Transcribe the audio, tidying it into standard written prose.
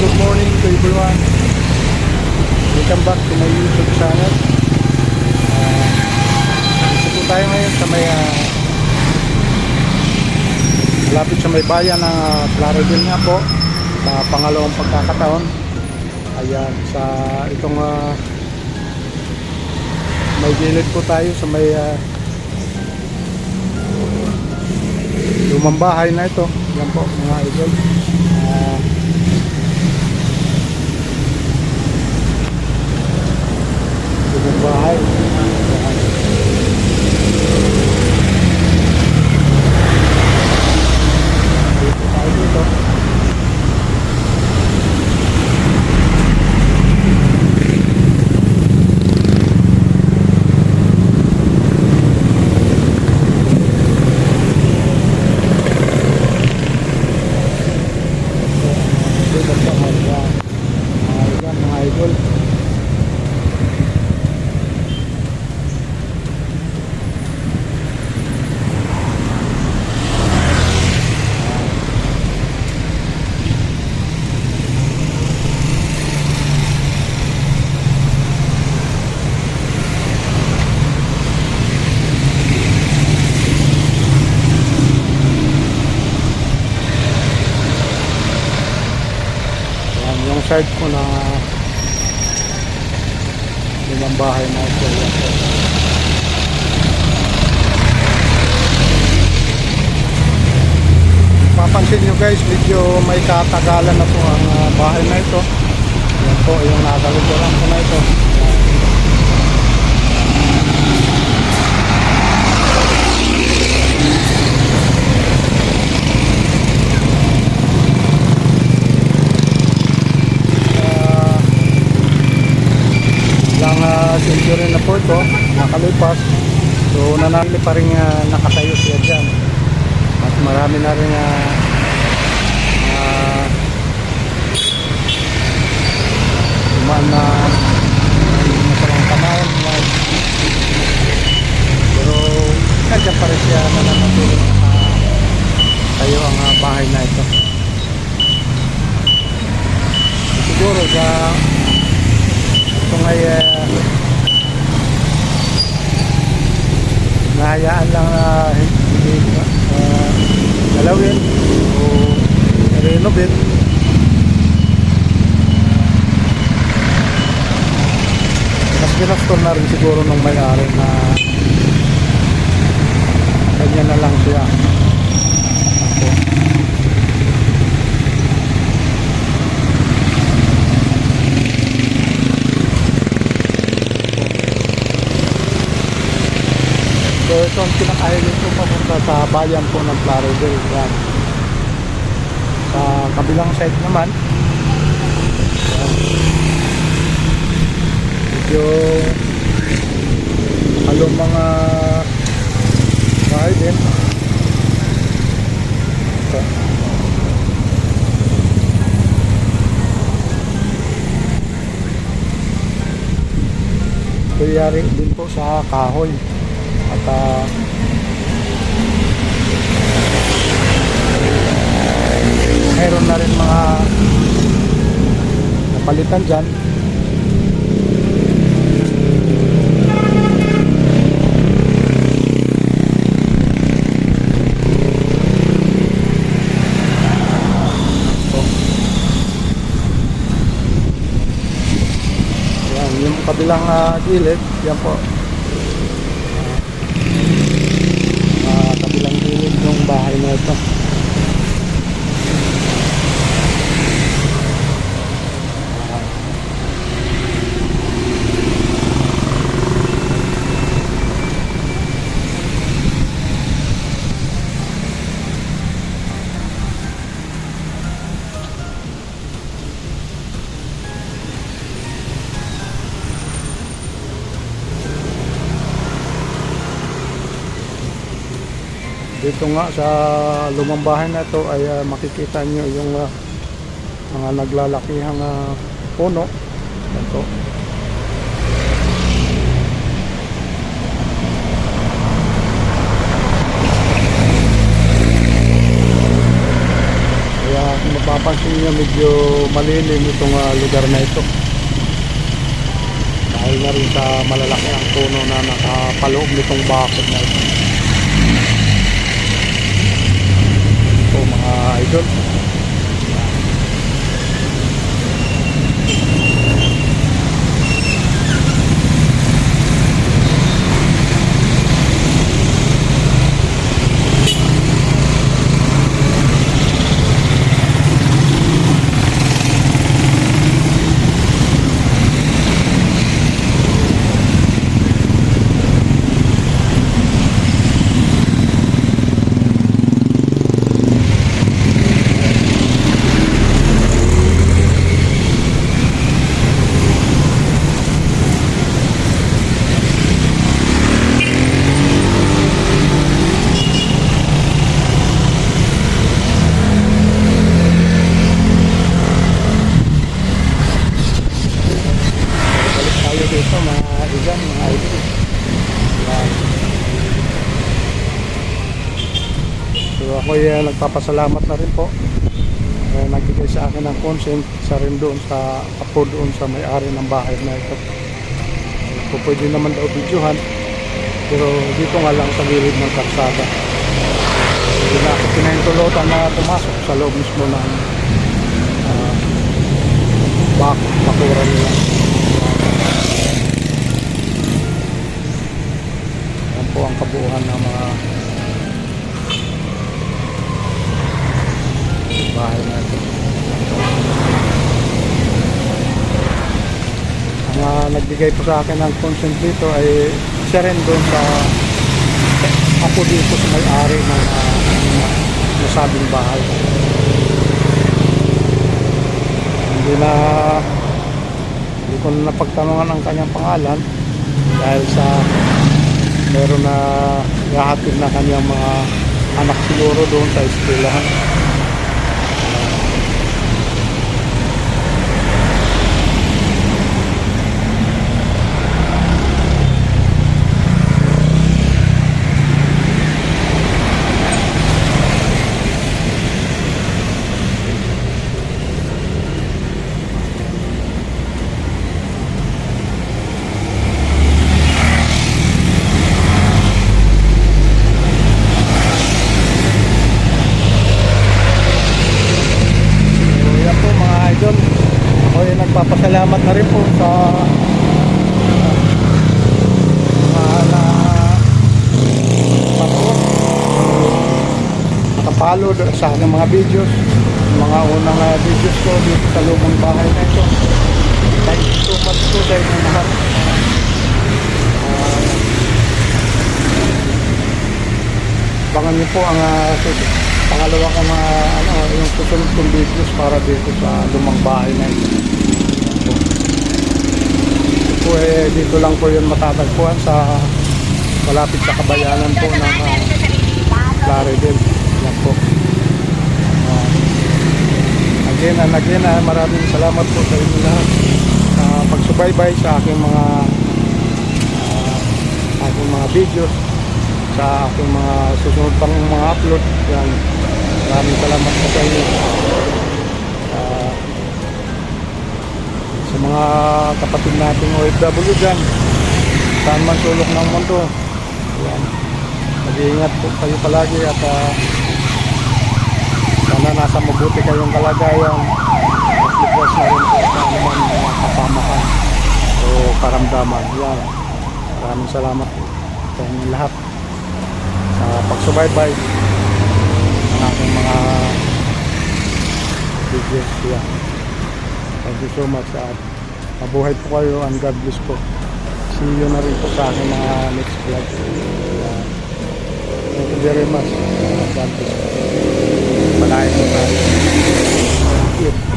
good morning to everyone. Welcome back to my YouTube channel. Dito po tayo ngayon sa may malapit sa may bayan ng Plaridel nga po, sa pangalawang pagkakataon. Ayan, sa itong may gilid po tayo sa may lumang bahay na ito. Yan po mga idol. Lumang bahay. Dito tayo dito. Yung side ko na lumang bahay na ito. Papansin nyo guys, medyo may katagalan na po ang bahay na ito. Yan po yung nakaluturan ko na ito. Century na po ito, nakalipas. So nanali pa rin nakatayo siya dyan. At marami na rin dumaan na masamang panahon. Pero nandiyan pa rin siya nananatili tayo ang bahay na ito. Siguro sa itong ay nahayaan lang hindi galawin o renovate. Mas ginaston na rin siguro ng may-ari na kanya na lang siya. So ito ang pinaka-highway ko papunta sa bayan po ng Plaridel. Yan. Sa kabilang side naman, yan. Medyo halong mga bahay din. Ito. Ito yari din po sa kahoy. At mayroon na rin mga napalitan dyan. Yan, yung kabilang gilid, yan po. Kabilang gilid ng bahay na ito. Dito nga sa lumang bahay na ito ay makikita nyo yung mga naglalakihang puno. Ito. mapapansin niyo medyo malilim itong lugar na ito. Dahil na rin sa malalaki ang puno na nakapaloob nitong bakod na ito. Ito mga idol. Ito mga igan, mga idol. Yan. So ako nagpapasalamat na rin po. Nagbigay sa akin ng consent sa rin doon sa apo doon sa may-ari ng bahay na ito. So pwede naman daw videohan, pero dito nga lang sa gilid ng kalsada. Hindi na ako pinahintulutan na pumasok sa loob mismo ng bakura nila. Po ang kabuuan ng mga bahay natin. Ang nagbigay po sa akin ng consent dito ay isa rin doon sa ako dito sa may-ari ng nasabing bahay. Hindi ko na napagtanungan ang kanyang pangalan dahil sa meron na gahatid na kanyang mga anak siguro doon sa eskwelahan. Nagpapasalamat na rin po sa nakapalo sa aking mga videos, mga unang videos ko dito sa lumang bahay na ito. Thank you so much po sa inyong lahat. Abangan niyo po ang pangalawa ko yung susunod kong videos para dito sa lumang bahay na ito. Dito lang po yun matatagpuan sa malapit sa kabayanan po ng Plaridel. Yan po. Again and again, maraming salamat po sa inyo lahat sa pagsubaybay sa aking mga videos, sa aking mga susunod pang mga upload. Yan. Maraming salamat po sa inyo. Sa mga kapatid nating OFW dyan, saan man sulok ng mundo, yan, mag-iingat po kayo palagi at sana nasa mabuti kayong kalagayan at ligtas na rin po sa anumang mga kapamakan o karamdaman. Yan, maraming salamat po sa inyong lahat sa pagsubaybay ng aking mga videos. Yan. Thank you so much. Mabuhay po kayo and God bless po. See you na rin po sa aking mga next vlog. Thank you very much. God bless. Malayan po tayo. Thank you.